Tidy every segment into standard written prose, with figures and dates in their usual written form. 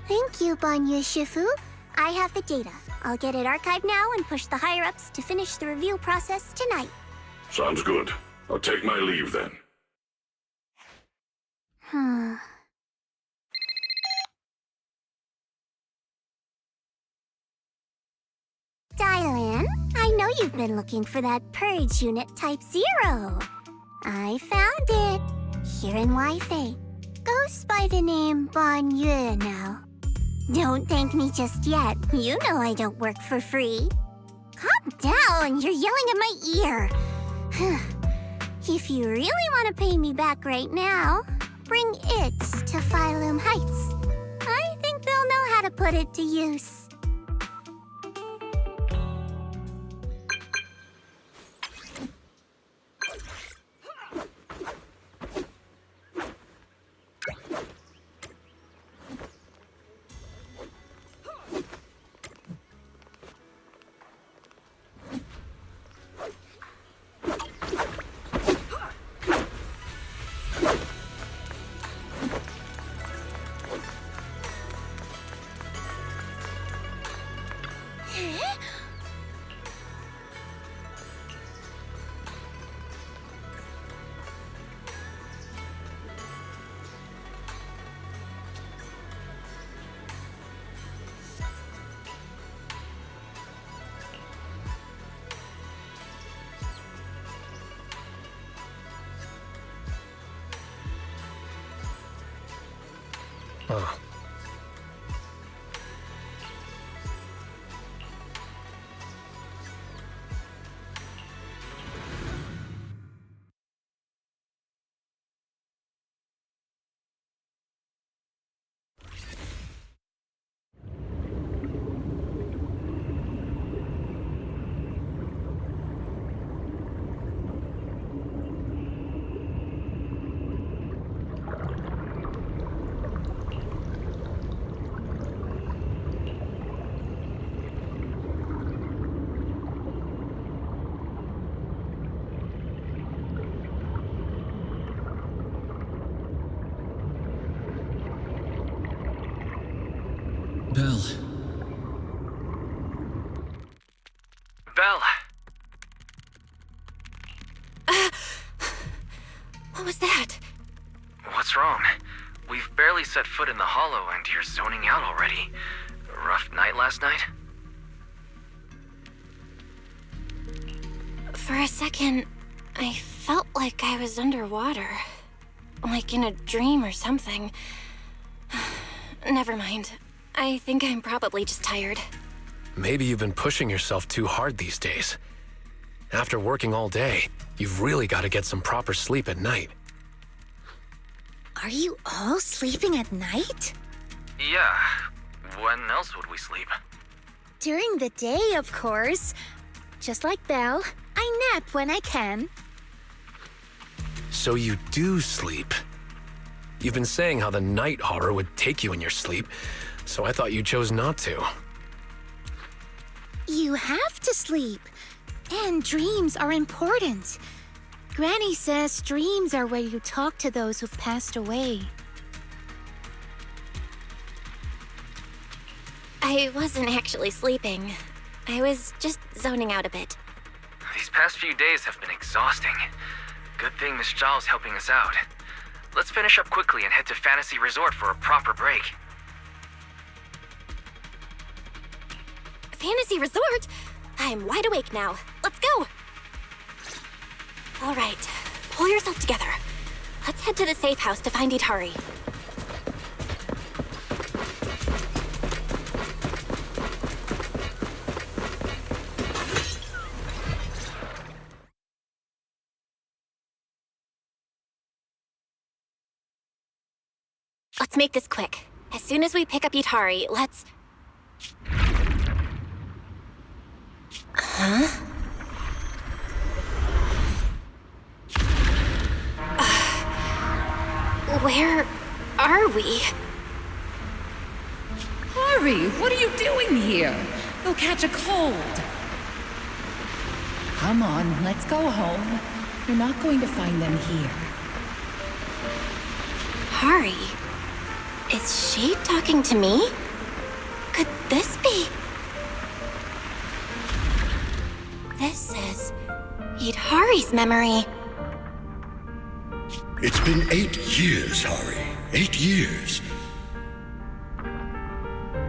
Thank you, Banya Shifu. I have the data. I'll get it archived now and push the higher-ups to finish the review process tonight. Sounds good. I'll take my leave then. Dylan, I know you've been looking for that purge unit Type 0. I found it. Here in Wi-Fi. Goes by the name Bon Yue now. Don't thank me just yet. You know I don't work for free. Calm down, you're yelling at my ear. If you really want to pay me back right now, bring it to Phylum Heights. I think they'll know how to put it to use. Oh. Belle. Belle! What was that? What's wrong? We've barely set foot in the hollow and you're zoning out already. Rough night last night? For a second, I felt like I was underwater. Like in a dream or something. Never mind. I think I'm probably just tired. Maybe you've been pushing yourself too hard these days. After working all day, you've really got to get some proper sleep at night. Are you all sleeping at night? Yeah. When else would we sleep? During the day, of course. Just like Belle, I nap when I can. So you do sleep. You've been saying how the night horror would take you in your sleep, so I thought you chose not to. You have to sleep. And dreams are important. Granny says dreams are where you talk to those who've passed away. I wasn't actually sleeping. I was just zoning out a bit. These past few days have been exhausting. Good thing Miss Zhao's helping us out. Let's finish up quickly and head to Fantasy Resort for a proper break. Fantasy Resort? I'm wide awake now. Let's go! All right, pull yourself together. Let's head to the safe house to find Itari. Let's make this quick. As soon as we pick up Itari, let's... Huh? Where are we? Hurry! What are you doing here? You'll catch a cold. Come on, let's go home. You're not going to find them here. Hari. Is she talking to me? Could this be? This is Idhari's memory. It's been 8 years, Hari. 8 years.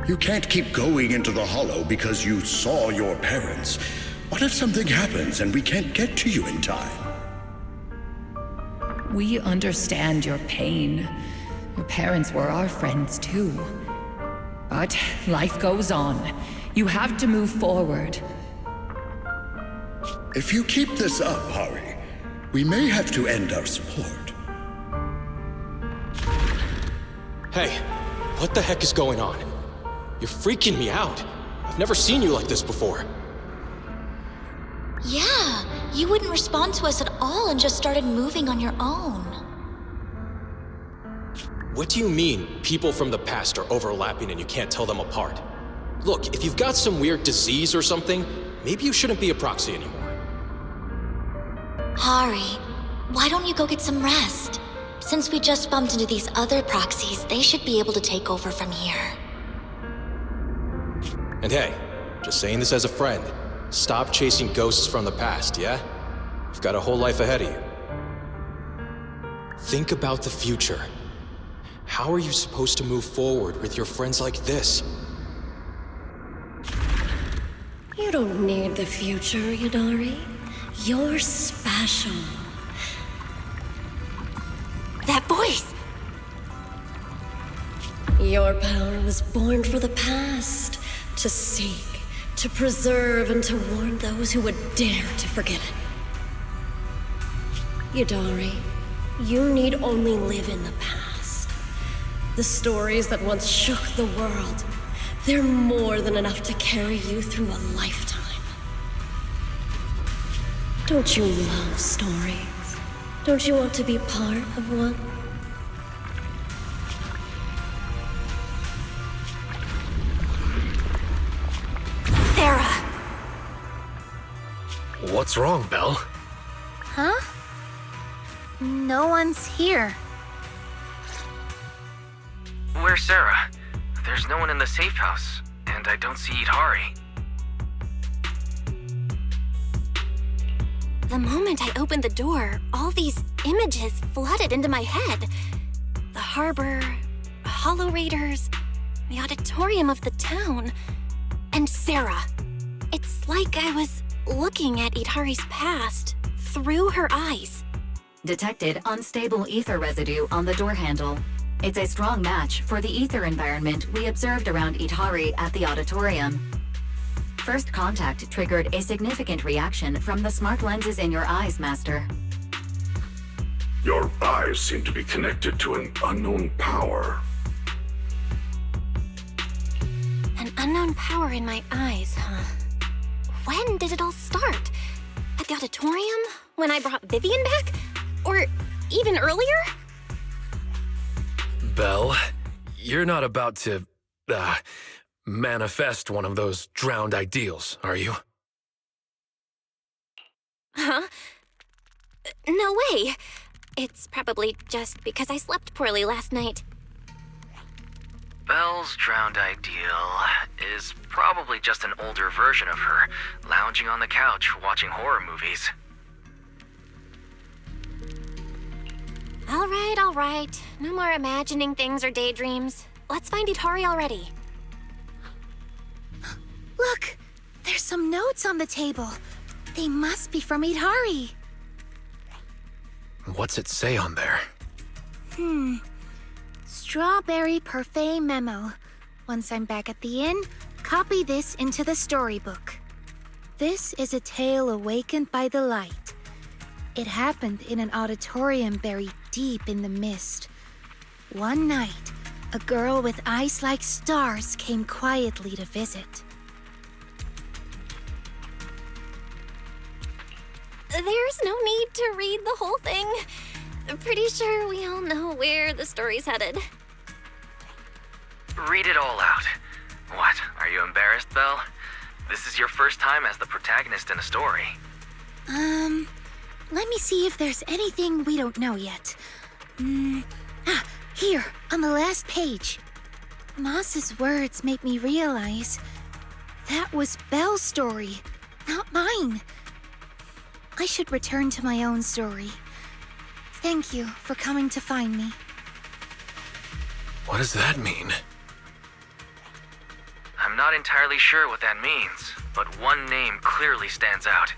You can't keep going into the Hollow because you saw your parents. What if something happens and we can't get to you in time? We understand your pain. Your parents were our friends too. But life goes on. You have to move forward. If you keep this up, Hari, we may have to end our support. Hey, what the heck is going on? You're freaking me out. I've never seen you like this before. Yeah, you wouldn't respond to us at all and just started moving on your own. What do you mean, people from the past are overlapping and you can't tell them apart? Look, if you've got some weird disease or something, maybe you shouldn't be a proxy anymore. Hari, why don't you go get some rest? Since we just bumped into these other proxies, they should be able to take over from here. And hey, just saying this as a friend, stop chasing ghosts from the past, yeah? You've got a whole life ahead of you. Think about the future. How are you supposed to move forward with your friends like this? You don't need the future, Idari. You're special. That voice! Your power was born for the past, to seek, to preserve, and to warn those who would dare to forget it. Idari, you need only live in the past. The stories that once shook the world, they're more than enough to carry you through a lifetime. Don't you love stories? Don't you want to be part of one? Sarah! What's wrong, Belle? Huh? No one's here. Where's Sarah? There's no one in the safe house, and I don't see Idhari. The moment I opened the door, all these images flooded into my head. The harbor, Hollow Raiders, the auditorium of the town, and Sarah. It's like I was looking at Idhari's past through her eyes. Detected unstable ether residue on the door handle. It's a strong match for the ether environment we observed around Idhari at the auditorium. First contact triggered a significant reaction from the smart lenses in your eyes, Master. Your eyes seem to be connected to an unknown power. An unknown power in my eyes, huh? When did it all start? At the auditorium? When I brought Vivian back? Or even earlier? Belle, you're not about to, manifest one of those drowned ideals, are you? Huh? No way. It's probably just because I slept poorly last night. Belle's drowned ideal is probably just an older version of her, lounging on the couch watching horror movies. All right. No more imagining things or daydreams. Let's find Idhari already. Look! There's some notes on the table. They must be from Idhari. What's it say on there? Strawberry Parfait memo. Once I'm back at the inn, copy this into the storybook. This is a tale awakened by the light. It happened in an auditorium buried deep in the mist. One night, a girl with eyes like stars came quietly to visit. There's no need to read the whole thing. I'm pretty sure we all know where the story's headed. Read it all out. What, are you embarrassed, Belle? This is your first time as the protagonist in a story. Let me see if there's anything we don't know yet. Here, on the last page. Moss's words make me realize that was Belle's story, not mine. I should return to my own story. Thank you for coming to find me. What does that mean? I'm not entirely sure what that means, but one name clearly stands out.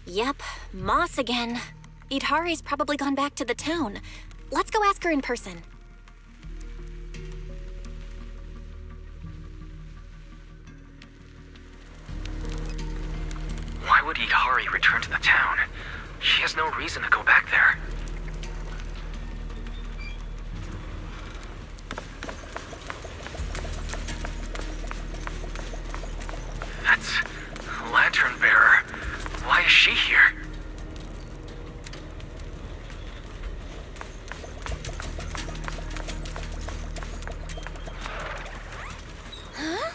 Yep, Moss again. Idhari's probably gone back to the town. Let's go ask her in person. Why would Idhari return to the town? She has no reason to go back there. That's Lantern Bearer. Why is she here? Huh?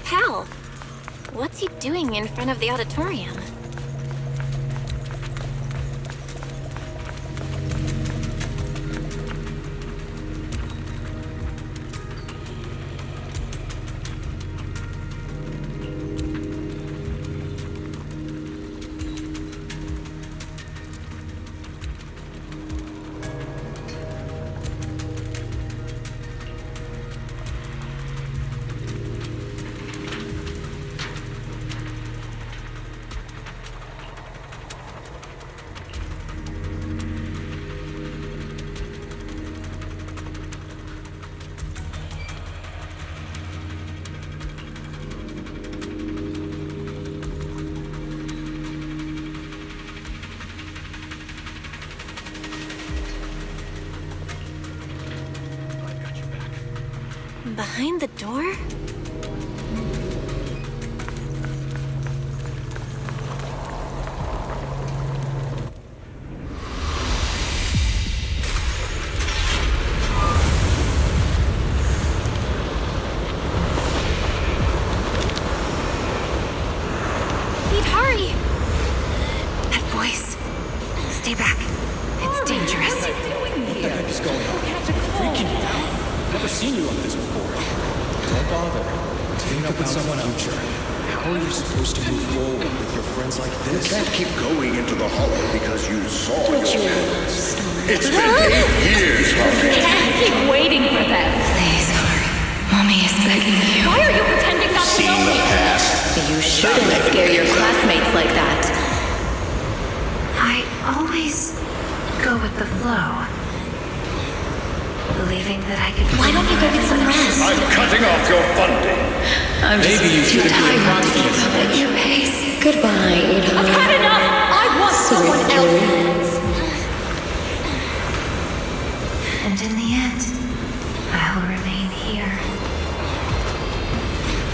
Pal, what's he doing in front of the auditorium? Behind the door? Idhari! That voice. Stay back. It's dangerous. What the heck is going on? Freaking you out? Never seen you like this before. Don't bother. Think about someone future. How are you supposed to move forward with your friends like this? You can't keep going into the hollow because you saw your parents. It's been 8 years, Harry. Can't keep waiting for that. Please, Harry. Mommy is begging you. Why are you pretending not to know me? Past. You shouldn't scare your classmates like that. I always go with the flow. Believing that I could... Why don't you go get some rest? I'm cutting off your funding. I'm Maybe you should have been confident. at your pace. Goodbye, Idhari. I've had enough! I want someone else! And in the end, I'll remain here.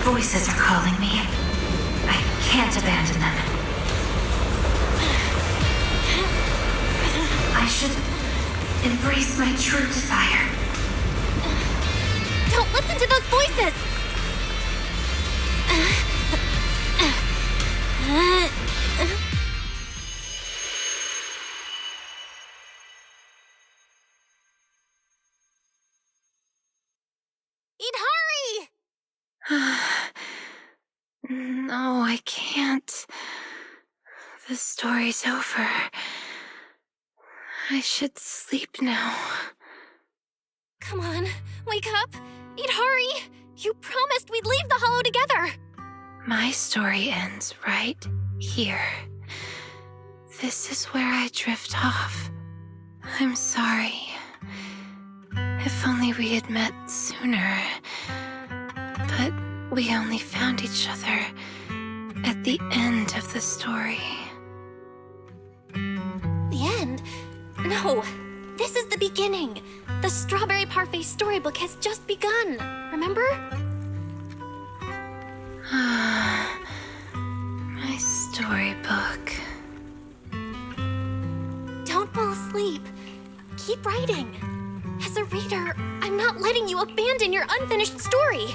Voices are calling me. I can't abandon them. I should embrace my true desire. Don't listen to those voices! No, I can't. The story's over. I should sleep now. Come on, wake up! Idhari! You promised we'd leave the Hollow together! My story ends right here. This is where I drift off. I'm sorry. If only we had met sooner. But we only found each other at the end of the story. The end? No, this is the beginning. The Strawberry Parfait storybook has just begun, remember? My storybook. Don't fall asleep. Keep writing. As a reader, I'm not letting you abandon your unfinished story.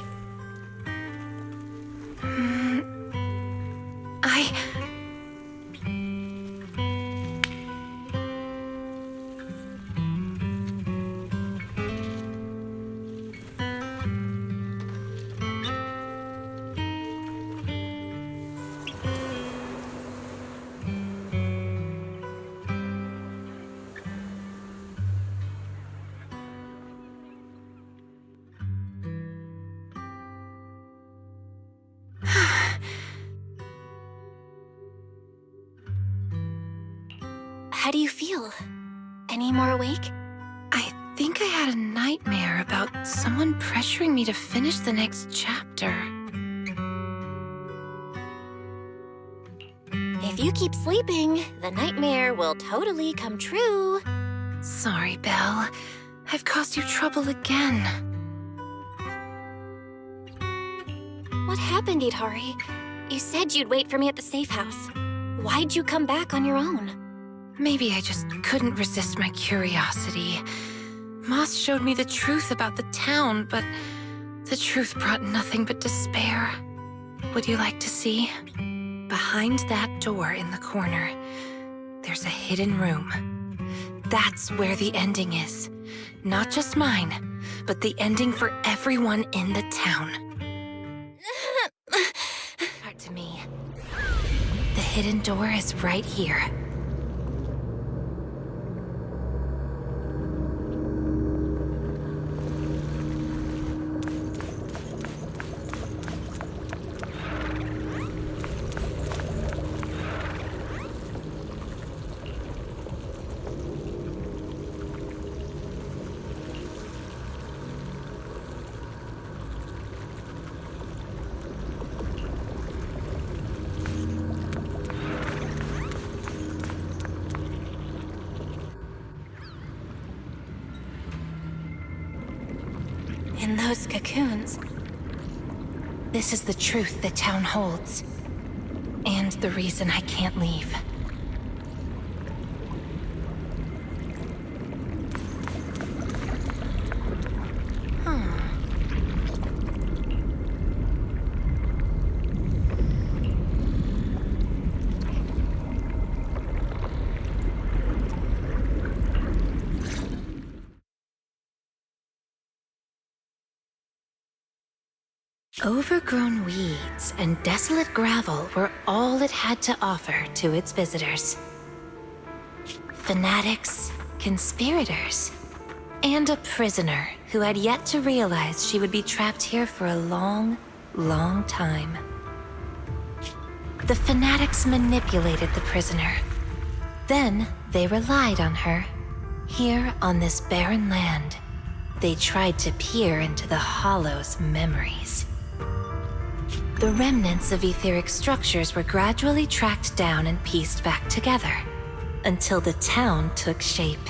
How do you feel? Any more awake? I think I had a nightmare about someone pressuring me to finish the next chapter. If you keep sleeping, the nightmare will totally come true. Sorry, Belle. I've caused you trouble again. What happened, Idhari? You said you'd wait for me at the safe house. Why'd you come back on your own? Maybe I just couldn't resist my curiosity. Moss showed me the truth about the town, but the truth brought nothing but despair. Would you like to see? Behind that door in the corner, there's a hidden room. That's where the ending is. Not just mine, but the ending for everyone in the town. Back to me. The hidden door is right here. In those cocoons, this is the truth the town holds, and the reason I can't leave. Overgrown weeds and desolate gravel were all it had to offer to its visitors. Fanatics, conspirators, and a prisoner who had yet to realize she would be trapped here for a long, long time. The fanatics manipulated the prisoner. Then they relied on her. Here on this barren land, they tried to peer into the Hollow's memories. The remnants of etheric structures were gradually tracked down and pieced back together, until the town took shape.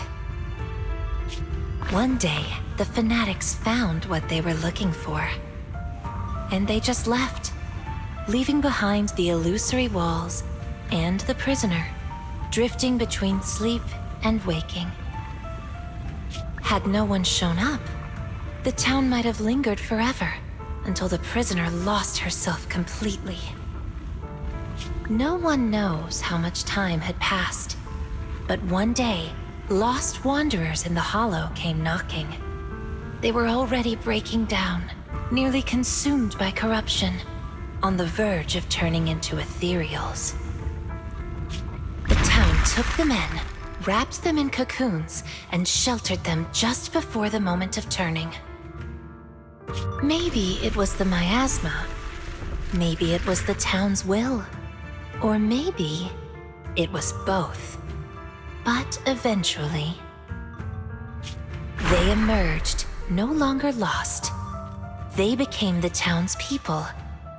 One day, the fanatics found what they were looking for. and they just left, leaving behind the illusory walls and the prisoner, drifting between sleep and waking. Had no one shown up, the town might have lingered forever until the prisoner lost herself completely. No one knows how much time had passed, but one day, lost wanderers in the Hollow came knocking. They were already breaking down, nearly consumed by corruption, on the verge of turning into ethereals. The town took them in, wrapped them in cocoons, and sheltered them just before the moment of turning. Maybe it was the miasma. Maybe it was the town's will. Or maybe it was both. But eventually, they emerged, no longer lost. They became the town's people,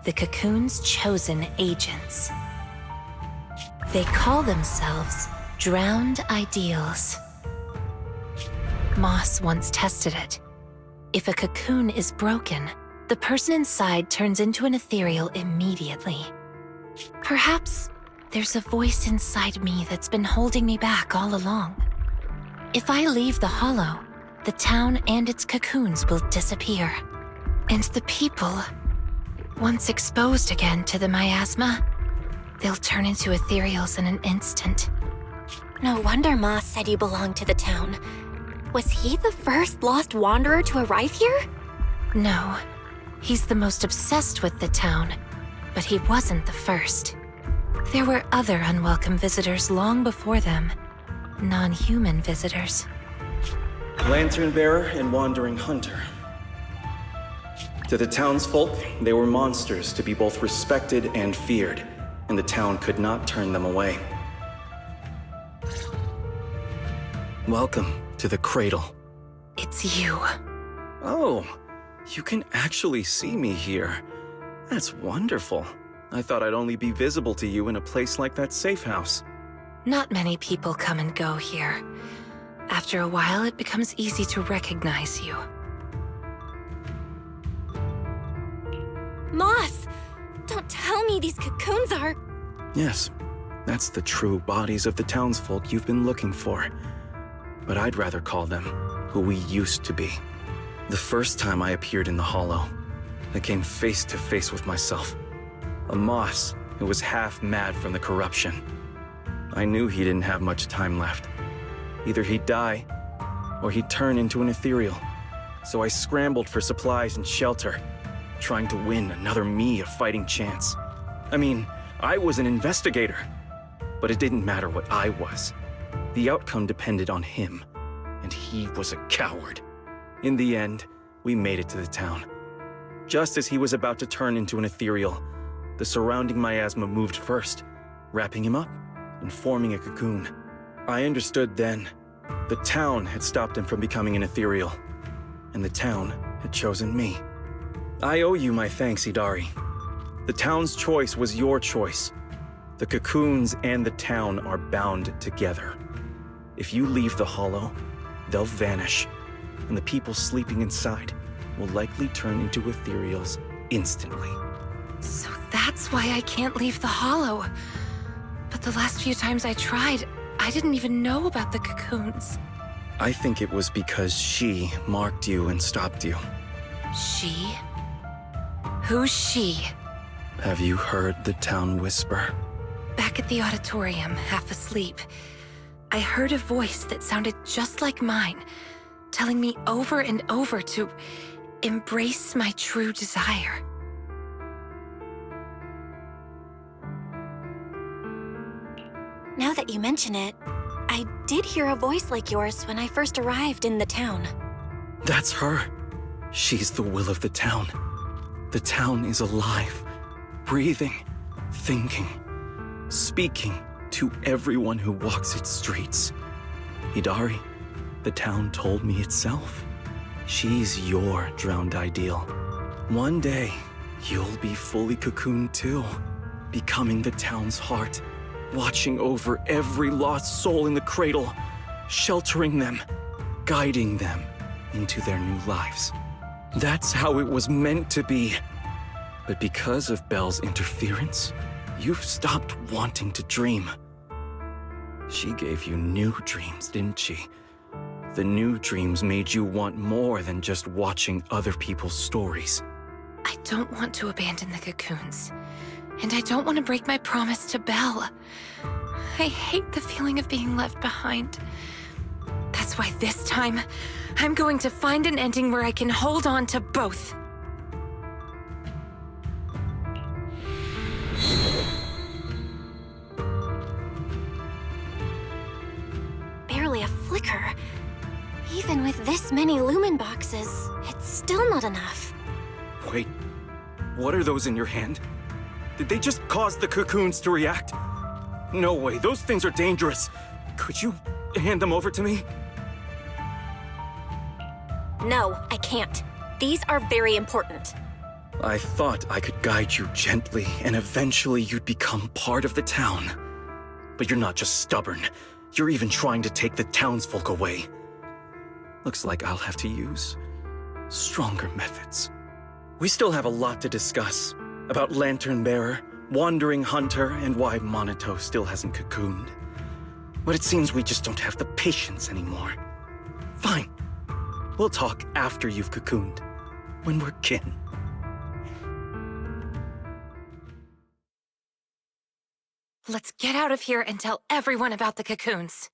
the cocoon's chosen agents. They call themselves Drowned Ideals. Moss once tested it. If a cocoon is broken, the person inside turns into an ethereal immediately. Perhaps there's a voice inside me that's been holding me back all along. If I leave the Hollow, the town and its cocoons will disappear. And the people, once exposed again to the miasma, they'll turn into ethereals in an instant. No wonder Moss said you belonged to the town. Was he the first lost wanderer to arrive here? No, he's the most obsessed with the town, but he wasn't the first. There were other unwelcome visitors long before them. Non-human visitors. Lantern bearer and wandering hunter. To the townsfolk, they were monsters to be both respected and feared, and the town could not turn them away. Welcome to the cradle. It's you. Oh, you can actually see me here. That's wonderful. I thought I'd only be visible to you in a place like that safe house. Not many people come and go here. After a while, it becomes easy to recognize you. Moss! Don't tell me these cocoons are... Yes, that's the true bodies of the townsfolk you've been looking for. But I'd rather call them who we used to be. The first time I appeared in the Hollow, I came face to face with myself. A Moss who was half mad from the corruption. I knew he didn't have much time left. Either he'd die, or he'd turn into an ethereal. So I scrambled for supplies and shelter, trying to win another me a fighting chance. I mean, I was an investigator, but it didn't matter what I was. The outcome depended on him, and he was a coward. In the end, we made it to the town. Just as he was about to turn into an ethereal, the surrounding miasma moved first, wrapping him up and forming a cocoon. I understood then. The town had stopped him from becoming an ethereal, and the town had chosen me. I owe you my thanks, Idari. The town's choice was your choice. The cocoons and the town are bound together. If you leave the Hollow, they'll vanish, and the people sleeping inside will likely turn into ethereals instantly. So that's why I can't leave the Hollow. But the last few times I tried, I didn't even know about the cocoons. I think it was because she marked you and stopped you. She? Who's she? Have you heard the town whisper? Back at the auditorium, half asleep, I heard a voice that sounded just like mine, telling me over and over to embrace my true desire. Now that you mention it, I did hear a voice like yours when I first arrived in the town. That's her. She's the will of the town. The town is alive, breathing, thinking, speaking to everyone who walks its streets. Idari, the town told me itself. She's your drowned ideal. One day, you'll be fully cocooned too, becoming the town's heart, watching over every lost soul in the cradle, sheltering them, guiding them into their new lives. That's how it was meant to be. But because of Belle's interference, you've stopped wanting to dream. She gave you new dreams, didn't she? The new dreams made you want more than just watching other people's stories. I don't want to abandon the cocoons. And I don't want to break my promise to Belle. I hate the feeling of being left behind. That's why this time, I'm going to find an ending where I can hold on to both. Barely a flicker. Even with this many lumen boxes, it's still not enough. Wait, what are those in your hand? Did they just cause the cocoons to react? No way, those things are dangerous. Could you hand them over to me? No, I can't. These are very important. I thought I could guide you gently, and eventually you'd become part of the town. But you're not just stubborn. You're even trying to take the townsfolk away. Looks like I'll have to use stronger methods. We still have a lot to discuss about Lantern Bearer, Wandering Hunter, and why Monito still hasn't cocooned. But it seems we just don't have the patience anymore. Fine. We'll talk after you've cocooned, when we're kin. Let's get out of here and tell everyone about the cocoons.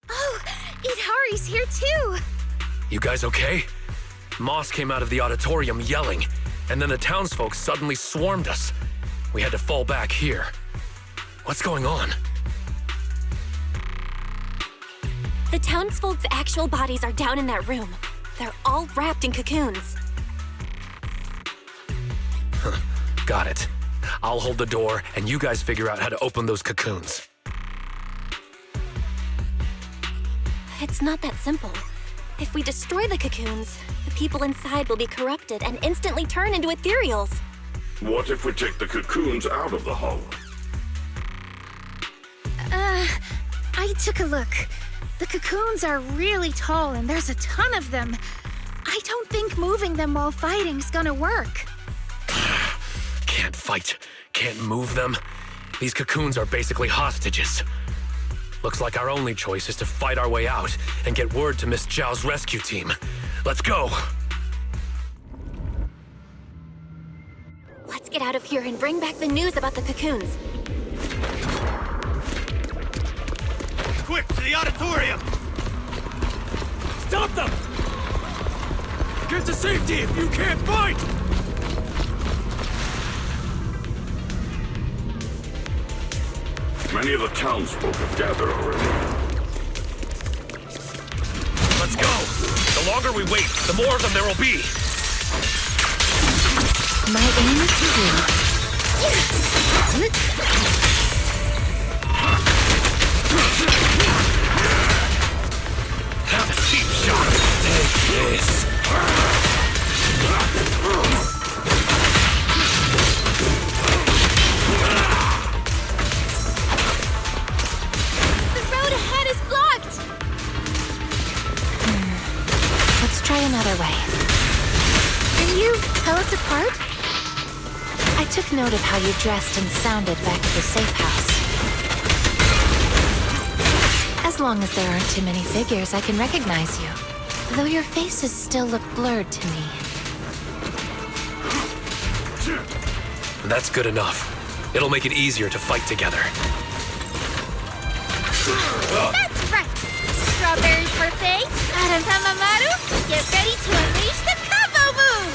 Oh, Itari's here too! You guys okay? Moss came out of the auditorium yelling, and then the townsfolk suddenly swarmed us. We had to fall back here. What's going on? The townsfolk's actual bodies are down in that room. They're all wrapped in cocoons. Got it. I'll hold the door, and you guys figure out how to open those cocoons. It's not that simple. If we destroy the cocoons, the people inside will be corrupted and instantly turn into ethereals. What if we take the cocoons out of the hollow? I took a look. The cocoons are really tall and there's a ton of them. I don't think moving them while fighting's gonna work. Can't fight, can't move them. These cocoons are basically hostages. Looks like our only choice is to fight our way out and get word to Miss Zhao's rescue team. Let's go! Let's get out of here and bring back the news about the cocoons. Quick, to the auditorium! Stop them! Get to safety if you can't fight! Many of the townsfolk have gathered already. Let's go! The longer we wait, the more of them there will be! My aim is to win. Have a cheap shot! Take this! The road ahead is blocked! Let's try another way. Can you tell us apart? I took note of how you dressed and sounded back at the safe house. As long as there aren't too many figures, I can recognize you. Though your faces still look blurred to me. That's good enough. It'll make it easier to fight together. That's right! Strawberry Parfait, Adam Tamamaru, get ready to unleash the combo move!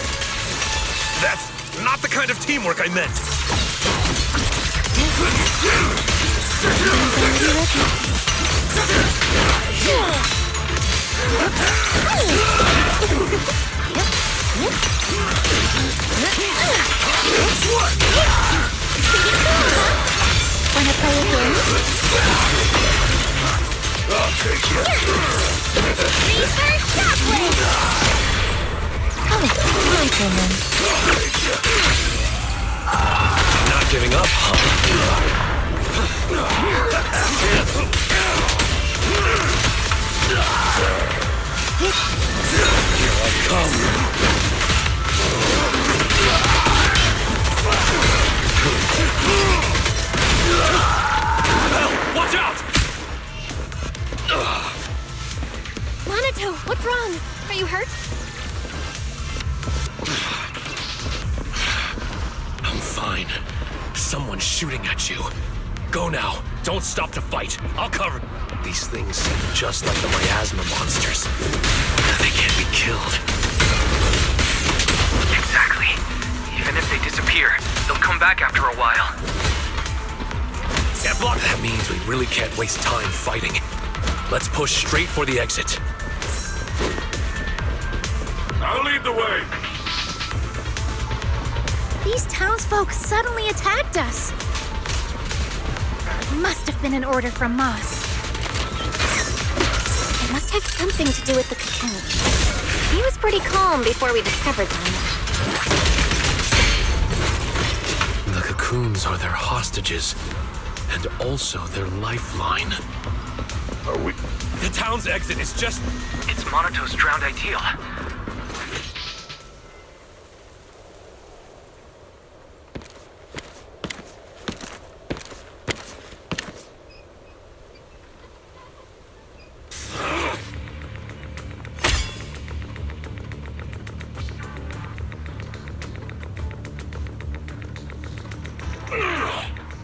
That's not the kind of teamwork I meant! Wanna play a game? I'll take you. Reverse shockwave! Oh, my goodness. Not giving up, huh? Here I come. Hell, watch out! Monato, what's wrong? Are you hurt? I'm fine. Someone's shooting at you. Go now. Don't stop to fight. I'll cover. These things seem just like the miasma monsters. They can't be killed. Exactly. Even if they disappear, they'll come back after a while. That means we really can't waste time fighting. Let's push straight for the exit. I'll lead the way. These townsfolk suddenly attacked us. It must have been an order from Moss. It must have something to do with the cocoon. He was pretty calm before we discovered them. The cocoons are their hostages, and also their lifeline. Are we? The town's exit is just... It's Monato's drowned ideal.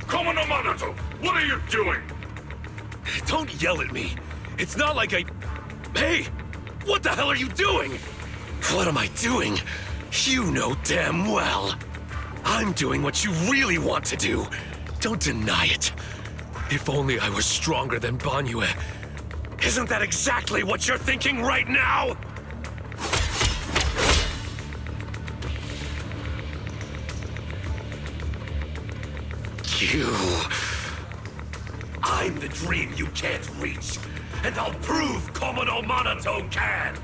Komodo Monato, what are you doing? Don't yell at me. It's not like I... Hey! What the hell are you doing? What am I doing? You know damn well. I'm doing what you really want to do. Don't deny it. If only I was stronger than Banyue. Isn't that exactly what you're thinking right now? You... I'm the dream you can't reach, and I'll prove Komodo Monato can!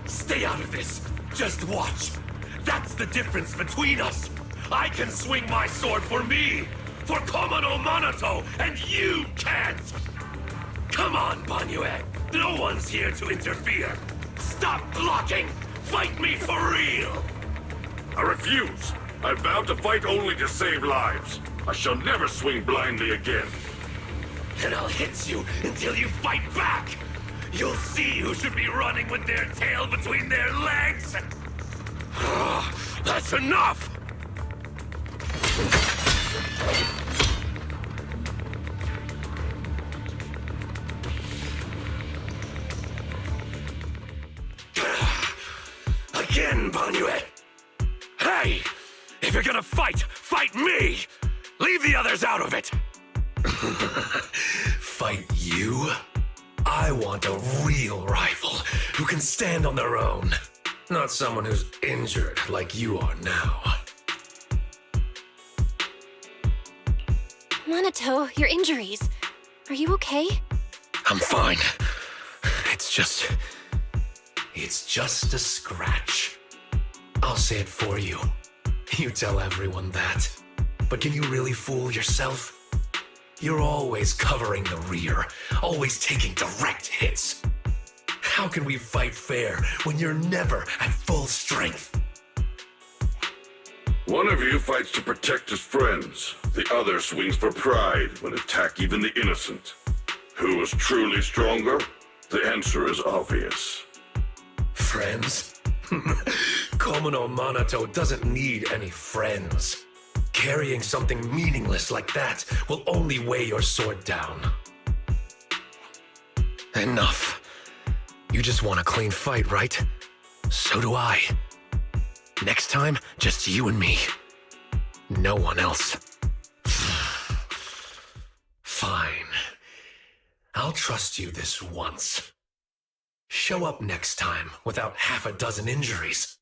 Stay out of this. Just watch. That's the difference between us. I can swing my sword for me, for Komodo Monato, and you can't! Come on, Banyue. No one's here to interfere. Stop blocking! Fight me for real! I refuse. I vowed to fight only to save lives. I shall never swing blindly again. Then I'll hit you until you fight back! You'll see who should be running with their tail between their legs! That's enough! Again, Banyue! Hey! If you're gonna fight, fight me! Leave the others out of it! Fight you? I want a real rival who can stand on their own. Not someone who's injured like you are now. Monato, your injuries. Are you okay? I'm fine. It's just a scratch. I'll say it for you. You tell everyone that. But can you really fool yourself? You're always covering the rear, always taking direct hits. How can we fight fair when you're never at full strength? One of you fights to protect his friends. The other swings for pride when attack even the innocent. Who is truly stronger? The answer is obvious. Friends? Komodo Monato doesn't need any friends. Carrying something meaningless like that will only weigh your sword down. Enough. You just want a clean fight, right? So do I. Next time, just you and me. No one else. Fine. I'll trust you this once. Show up next time without half a dozen injuries,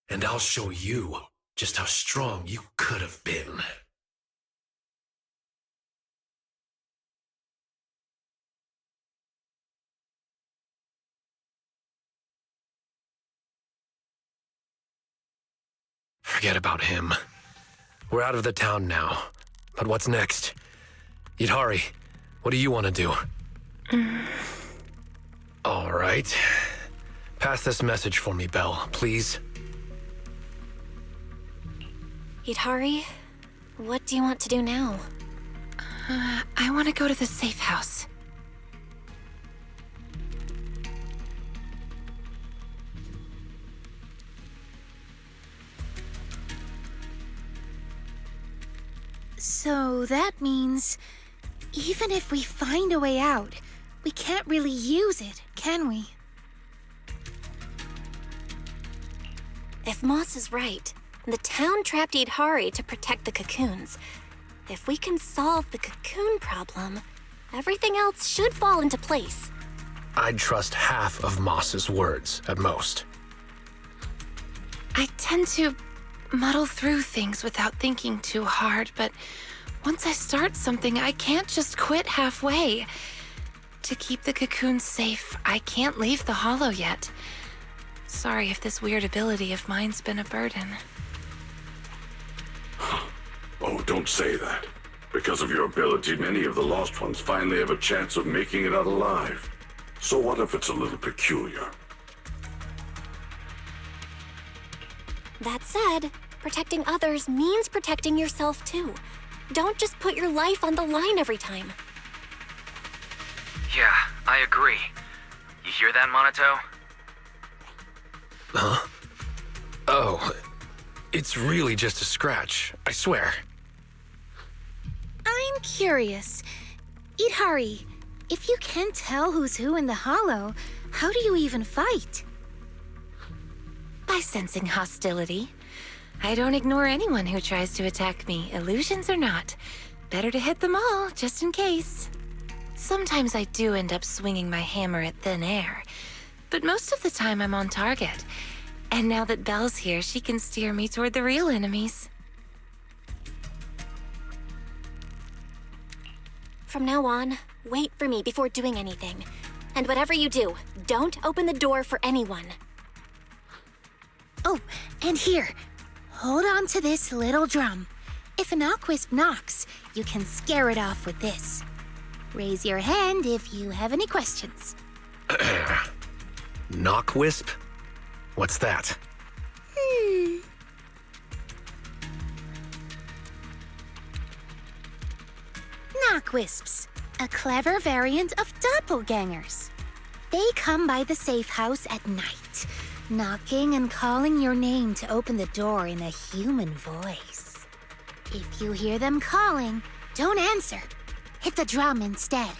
and I'll show you just how strong you could have been. Forget about him. We're out of the town now. But what's next? Yidhari, what do you want to do? All right. Pass this message for me, Belle, please. Idhari, what do you want to do now? I want to go to the safe house. So that means, even if we find a way out, we can't really use it, can we? If Moss is right, the town trapped Idhari to protect the cocoons. If we can solve the cocoon problem, everything else should fall into place. I'd trust half of Moss's words, at most. I tend to muddle through things without thinking too hard, but once I start something, I can't just quit halfway. To keep the cocoons safe, I can't leave the hollow yet. Sorry if this weird ability of mine's been a burden. Oh, don't say that. Because of your ability, many of the Lost Ones finally have a chance of making it out alive. So what if it's a little peculiar? That said, protecting others means protecting yourself too. Don't just put your life on the line every time. Yeah, I agree. You hear that, Monato? Huh? Oh, it's really just a scratch, I swear. I'm curious. Idhari, if you can't tell who's who in the hollow, how do you even fight? By sensing hostility. I don't ignore anyone who tries to attack me, illusions or not. Better to hit them all, just in case. Sometimes I do end up swinging my hammer at thin air, but most of the time I'm on target. And now that Belle's here, she can steer me toward the real enemies. From now on, wait for me before doing anything. And whatever you do, don't open the door for anyone. Oh, and here, hold on to this little drum. If an Aquisp knocks, you can scare it off with this. Raise your hand if you have any questions. Knockwisp? What's that? Knockwisps, a clever variant of doppelgangers. They come by the safe house at night, knocking and calling your name to open the door in a human voice. If you hear them calling, don't answer. Hit the drum instead.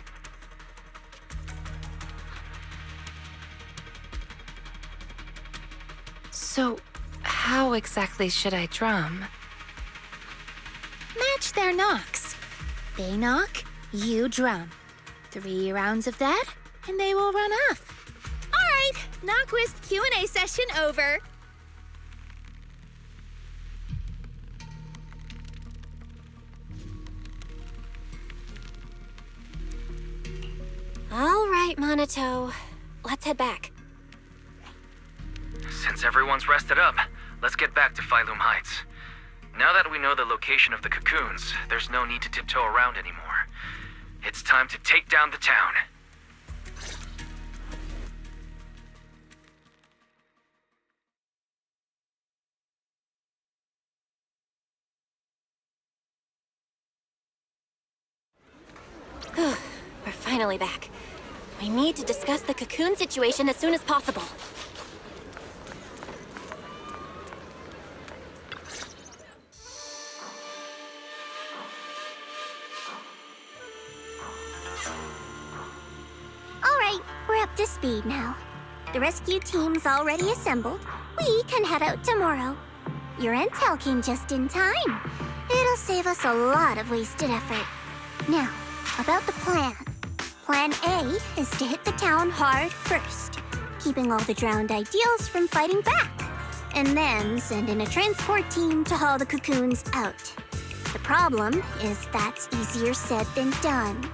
So, how exactly should I drum? Match their knocks. They knock, you drum. 3 rounds of that, and they will run off. All right, Knockwisp Q&A session over. All right, Monato. Let's head back. Since everyone's rested up, let's get back to Phylum Heights. Now that we know the location of the cocoons, there's no need to tiptoe around anymore. It's time to take down the town. We're finally back. We need to discuss the cocoon situation as soon as possible. All right, we're up to speed now. The rescue team's already assembled. We can head out tomorrow. Your intel came just in time. It'll save us a lot of wasted effort. Now, about the plan. Plan A is to hit the town hard first, keeping all the drowned ideals from fighting back, and then send in a transport team to haul the cocoons out. The problem is that's easier said than done.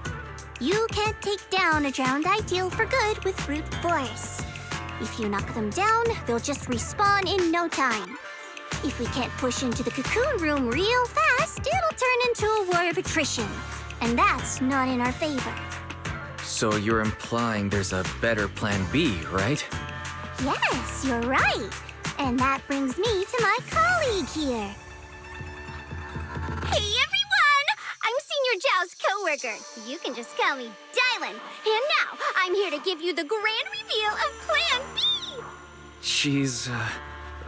You can't take down a drowned ideal for good with brute force. If you knock them down, they'll just respawn in no time. If we can't push into the cocoon room real fast, it'll turn into a war of attrition. And that's not in our favor. So you're implying there's a better plan B, right? Yes, you're right. And that brings me to my colleague here. Hey, everyone! I'm Senior Zhao's coworker. You can just call me Dylan. And now, I'm here to give you the grand reveal of Plan B! She's,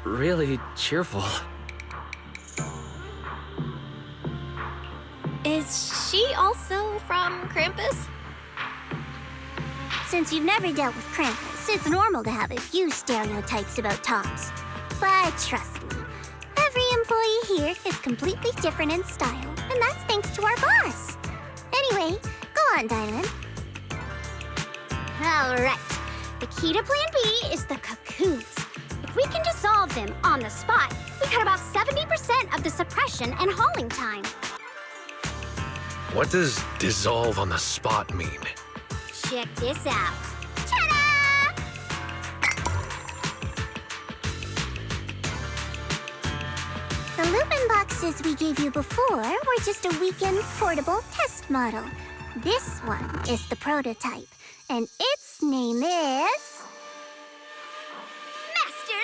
really cheerful. Is she also from Krampus? Since you've never dealt with Krampus, it's normal to have a few stereotypes about tops. But trust me, every employee here is completely different in style, and that's thanks to our boss. Anyway, go on, Dylan. Alright, the key to Plan B is the cocoons. If we can dissolve them on the spot, we cut about 70% of the suppression and hauling time. What does dissolve on the spot mean? Check this out. Ta-da! The Lumen boxes we gave you before were just a weekend portable test model. This one is the prototype, and its name is... Master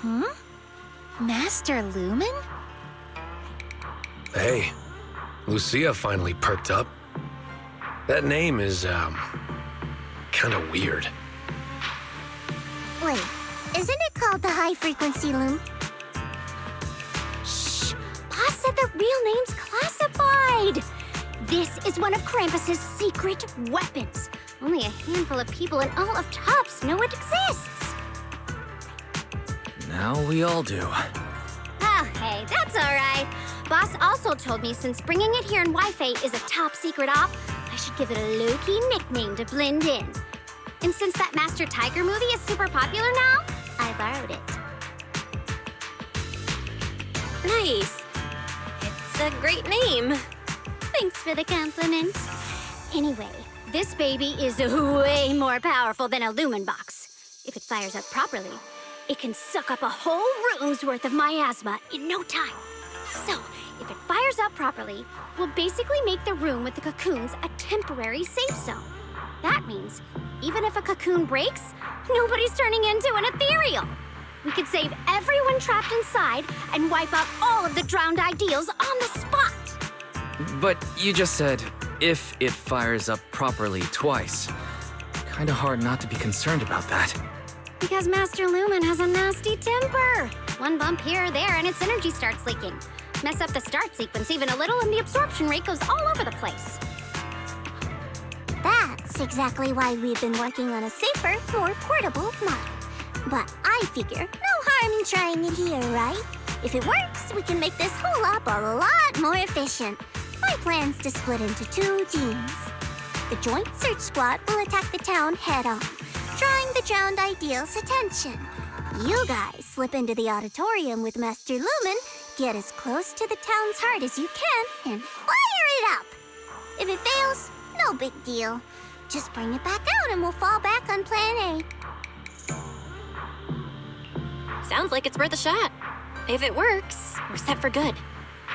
Lumen! Master Lumen? Hey, Lucia finally perked up. That name is, kinda weird. Wait, isn't it called the high-frequency loom? Shh! Boss said the real name's classified! This is one of Krampus's secret weapons. Only a handful of people in all of Tops know it exists. Now we all do. Oh, hey, that's all right. Boss also told me since bringing it here in Wi-Fi is a top secret op, I should give it a low-key nickname to blend in. And since that Master Tiger movie is super popular now, I borrowed it. Nice. It's a great name. Thanks for the compliment. Anyway, this baby is way more powerful than a Lumen box. If it fires up properly, it can suck up a whole room's worth of miasma in no time. So, if it fires up properly, we'll basically make the room with the cocoons a temporary safe zone. That means, even if a cocoon breaks, nobody's turning into an ethereal. We could save everyone trapped inside and wipe out all of the drowned ideals on the spot. But you just said, if it fires up properly twice. Kinda hard not to be concerned about that. Because Master Lumen has a nasty temper. One bump here or there and its energy starts leaking. Mess up the start sequence even a little and the absorption rate goes all over the place. That's exactly why we've been working on a safer, more portable model. But I figure no harm in trying it here, right? If it works, we can make this whole op a lot more efficient. My plan's to split into 2 teams. The Joint Search Squad will attack the town head-on, drawing the drowned ideal's attention. You guys slip into the auditorium with Master Lumen, get as close to the town's heart as you can, and fire it up! If it fails, no big deal. Just bring it back out and we'll fall back on Plan A. Sounds like it's worth a shot. If it works, we're set for good.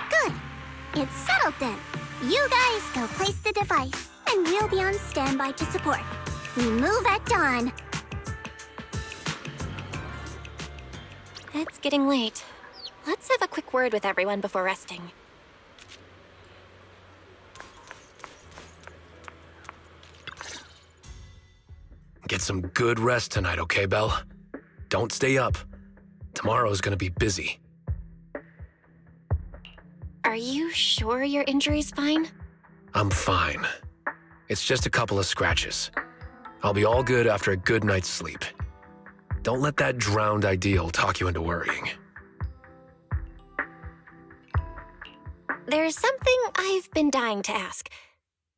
Good. It's settled then. You guys go place the device, and we'll be on standby to support. We move at dawn. It's getting late. Let's have a quick word with everyone before resting. Get some good rest tonight, okay, Belle? Don't stay up. Tomorrow's gonna be busy. Are you sure your injury's fine? I'm fine. It's just a couple of scratches. I'll be all good after a good night's sleep. Don't let that drowned ideal talk you into worrying. There's something I've been dying to ask.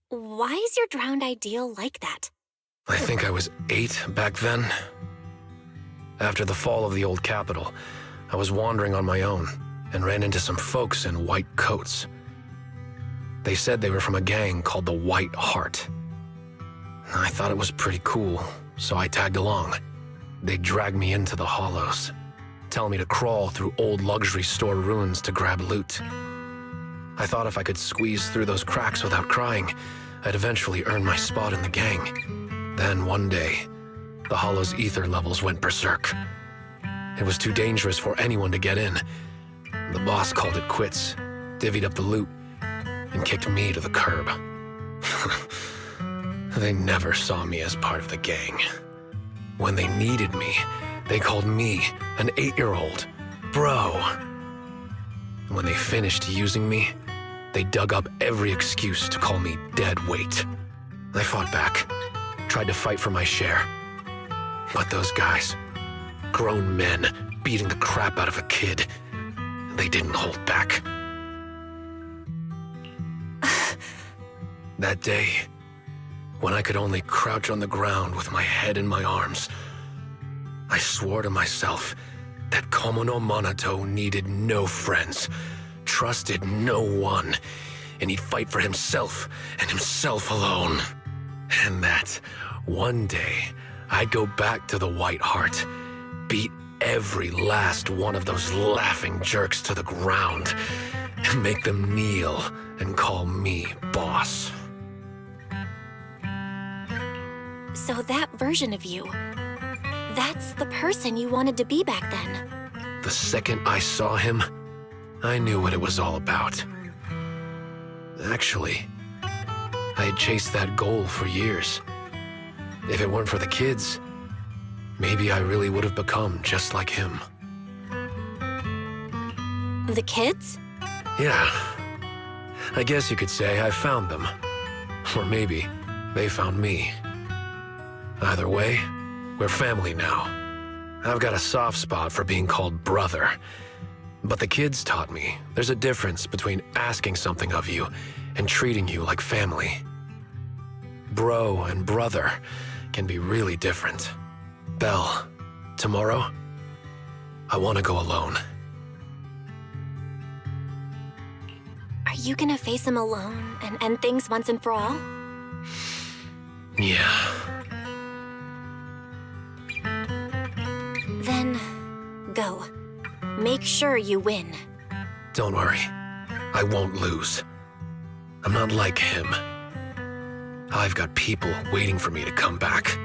Why is your drowned ideal like that? I think I was 8 back then. After the fall of the old capital, I was wandering on my own and ran into some folks in white coats. They said they were from a gang called the White Heart. I thought it was pretty cool, so I tagged along. They dragged me into the hollows, telling me to crawl through old luxury store ruins to grab loot. I thought if I could squeeze through those cracks without crying, I'd eventually earn my spot in the gang. Then one day, the Hollow's ether levels went berserk. It was too dangerous for anyone to get in. The boss called it quits, divvied up the loot, and kicked me to the curb. They never saw me as part of the gang. When they needed me, they called me an 8-year-old bro. When they finished using me, they dug up every excuse to call me dead weight. I fought back, tried to fight for my share. But those guys, grown men beating the crap out of a kid, they didn't hold back. That day, when I could only crouch on the ground with my head in my arms, I swore to myself that Komono Monato needed no friends, trusted no one, and he'd fight for himself and himself alone. And that one day, I'd go back to the White Heart, beat every last one of those laughing jerks to the ground, and make them kneel and call me boss. So that version of you, that's the person you wanted to be back then. The second I saw him, I knew what it was all about. Actually, I had chased that goal for years. If it weren't for the kids, maybe I really would have become just like him. The kids? Yeah. I guess you could say I found them. Or maybe they found me. Either way, we're family now. I've got a soft spot for being called brother. But the kids taught me there's a difference between asking something of you and treating you like family. Bro and brother can be really different. Belle, tomorrow, I want to go alone. Are you gonna face him alone and end things once and for all? Yeah. Then, go. Make sure you win. Don't worry. I won't lose. I'm not like him. I've got people waiting for me to come back.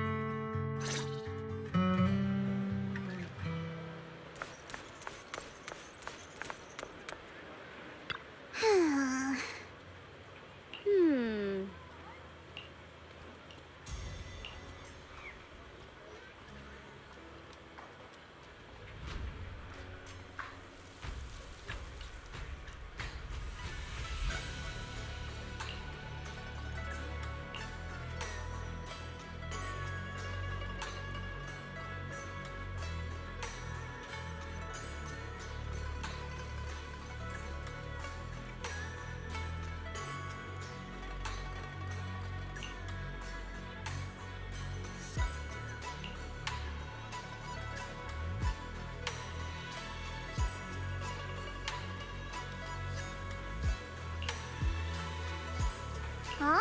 Huh?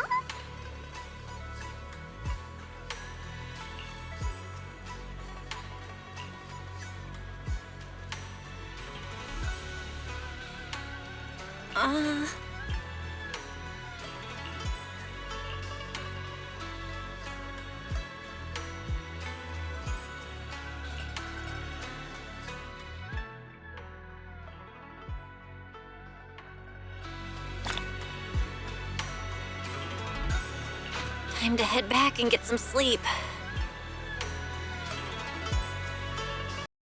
Time to head back and get some sleep.